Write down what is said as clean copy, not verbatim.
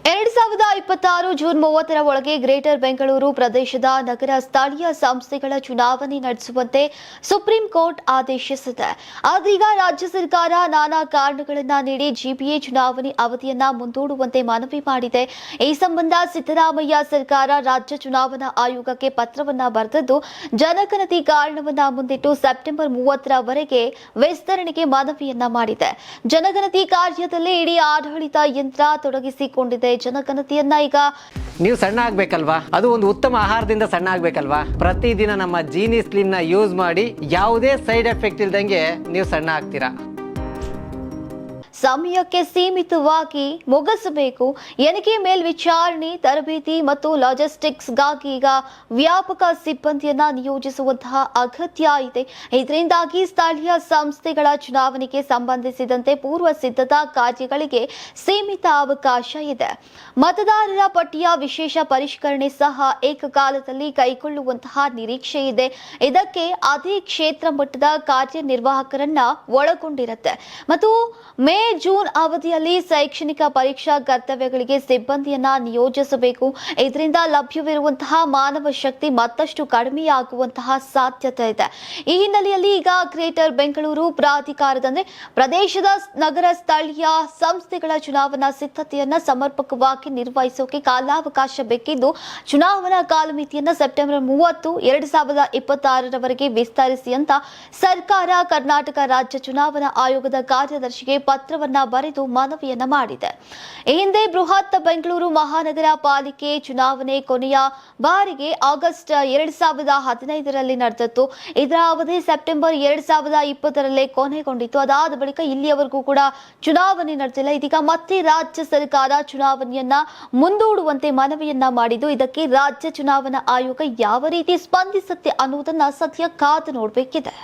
2026 June 30ರ ಒಳಗೆ greater Bengaluru ಪ್ರದೇಶದ ನಗರ ಸ್ಥಳೀಯ ಸಂಸ್ಥೆಗಳ ಚುನಾವಣೆ ನಡೆಸುವಂತೆ ಸುಪ್ರೀಂ ಕೋರ್ಟ್ ಆದೇಶಿಸಿದೆ. ಆದೀಗ ರಾಜ್ಯ ಸರ್ಕಾರ ನಾನಾ ಕಾರಣಗಳನ್ನು ನೀಡಿ ಜಿಪಿಎ ಚುನಾವಣೆ ಅವಧಿಯನ್ನ ಮುಂದೂಡುವಂತೆ ಮನವಿ ಮಾಡಿದೆ. ಈ ಸಂಬಂಧ ಸಿದ್ದರಾಮಯ್ಯ ಸರ್ಕಾರ ರಾಜ್ಯ ಚುನಾವಣಾ ಆಯೋಗಕ್ಕೆ ಪತ್ರವನ್ನ ಬರೆದಿದ್ದು, ಜನಗಣತಿ ಕಾರಣವನ್ನ ಮುಂದಿಟ್ಟು ಸೆಪ್ಟೆಂಬರ್ 30ರವರೆಗೆ ವಿಸ್ತರಣೆಗೆ ಮನವಿಯನ್ನ ಮಾಡಿದೆ. ಜನಗಣತಿ ಕಾರ್ಯದಲ್ಲಿ ಇಡೀ ಆಡಳಿತ ಯಂತ್ರ ತೊಡಗಿಸಿಕೊಂಡಿದೆ. ಜನಗಣತಿಯನ್ನ ಈಗ ನೀವು ಸಣ್ಣ ಆಗ್ಬೇಕಲ್ವಾ, ಅದು ಒಂದು ಉತ್ತಮ ಆಹಾರದಿಂದ ಸಣ್ಣ ಆಗ್ಬೇಕಲ್ವಾ. ಪ್ರತಿದಿನ ನಮ್ಮ ಜೀನಿ ಸ್ಲಿಮ್ ನ ಯೂಸ್ ಮಾಡಿ ಯಾವುದೇ ಸೈಡ್ ಎಫೆಕ್ಟ್ ಇಲ್ದಂಗೆ ನೀವು ಸಣ್ಣ ಆಗ್ತೀರಾ. ಸಮಯಕ್ಕೆ ಸೀಮಿತವಾಗಿ ಮುಗಿಸಬೇಕು. ಎಣಿಕೆ ಮೇಲ್ವಿಚಾರಣೆ, ತರಬೇತಿ ಮತ್ತು ಲಾಜಿಸ್ಟಿಕ್ಸ್ಗಾಗಿ ಈಗ ವ್ಯಾಪಕ ಸಿಬ್ಬಂದಿಯನ್ನ ನಿಯೋಜಿಸುವಂತಹ ಅಗತ್ಯ ಇದೆ. ಇದರಿಂದಾಗಿ ಸ್ಥಳೀಯ ಸಂಸ್ಥೆಗಳ ಚುನಾವಣೆಗೆ ಸಂಬಂಧಿಸಿದಂತೆ ಪೂರ್ವ ಸಿದ್ಧತಾ ಕಾರ್ಯಗಳಿಗೆ ಸೀಮಿತ ಅವಕಾಶ ಇದೆ. ಮತದಾರರ ಪಟ್ಟಿಯ ವಿಶೇಷ ಪರಿಷ್ಕರಣೆ ಸಹ ಏಕಕಾಲದಲ್ಲಿ ಕೈಗೊಳ್ಳುವಂತಹ ನಿರೀಕ್ಷೆ ಇದೆ. ಇದಕ್ಕೆ ಅದೇ ಕ್ಷೇತ್ರ ಮಟ್ಟದ ಕಾರ್ಯನಿರ್ವಾಹಕರನ್ನ ಒಳಗೊಂಡಿರುತ್ತೆ ಮತ್ತು ಮೇ ಜೂನ್ ಅವಧಿಯಲ್ಲಿ ಶೈಕ್ಷಣಿಕ ಪರೀಕ್ಷಾ ಕರ್ತವ್ಯಗಳಿಗೆ ಸಿಬ್ಬಂದಿಯನ್ನ ನಿಯೋಜಿಸಬೇಕು. ಇದರಿಂದ ಲಭ್ಯವಿರುವಂತಹ ಮಾನವ ಶಕ್ತಿ ಮತ್ತಷ್ಟು ಕಡಿಮೆಯಾಗುವಂತಹ ಸಾಧ್ಯತೆ ಇದೆ. ಈ ಹಿನ್ನೆಲೆಯಲ್ಲಿ ಈಗ ಗ್ರೇಟರ್ ಬೆಂಗಳೂರು ಪ್ರಾಧಿಕಾರದ ಪ್ರದೇಶದ ನಗರ ಸ್ಥಳೀಯ ಸಂಸ್ಥೆಗಳ ಚುನಾವಣಾ ಸಿದ್ಧತೆಯನ್ನ ಸಮರ್ಪಕವಾಗಿ ನಿರ್ವಹಿಸೋಕೆ ಕಾಲಾವಕಾಶ ಬೇಕಿದ್ದು, ಚುನಾವಣಾ ಕಾಲಮಿತಿಯನ್ನ ಸೆಪ್ಟೆಂಬರ್ 30, 2026ರವರೆಗೆ ವಿಸ್ತರಿಸಿ ಅಂತ ಸರ್ಕಾರ ಕರ್ನಾಟಕ ರಾಜ್ಯ ಚುನಾವಣಾ ಆಯೋಗದ ಕಾರ್ಯದರ್ಶಿಗೆ ಪತ್ರವನ್ನ ಬರೆದು ಮನವಿಯನ್ನ ಮಾಡಿದೆ. ಈ ಹಿಂದೆ ಬೃಹತ್ ಬೆಂಗಳೂರು ಮಹಾನಗರ ಪಾಲಿಕೆ ಚುನಾವಣೆ ಕೊನೆಯ ಬಾರಿಗೆ ಆಗಸ್ಟ್ 2015ರಲ್ಲಿ ನಡೆದಿತ್ತು. ಇದರ ಅವಧಿ ಸೆಪ್ಟೆಂಬರ್ 2020ರಲ್ಲೇ ಕೊನೆಗೊಂಡಿತ್ತು. ಅದಾದ ಬಳಿಕ ಇಲ್ಲಿಯವರೆಗೂ ಕೂಡ ಚುನಾವಣೆ ನಡೆದಿಲ್ಲ. ಇದೀಗ ಮತ್ತೆ ರಾಜ್ಯ ಸರ್ಕಾರ ಚುನಾವಣೆಯನ್ನ ಮುಂದೂಡುವಂತೆ ಮನವಿಯನ್ನ ಮಾಡಿದ್ದು, ಇದಕ್ಕೆ ರಾಜ್ಯ ಚುನಾವಣಾ ಆಯೋಗ ಯಾವ ರೀತಿ ಸ್ಪಂದಿಸುತ್ತೆ ಅನ್ನುವುದನ್ನ ಸದ್ಯ ಕಾದು ನೋಡಬೇಕಿದೆ.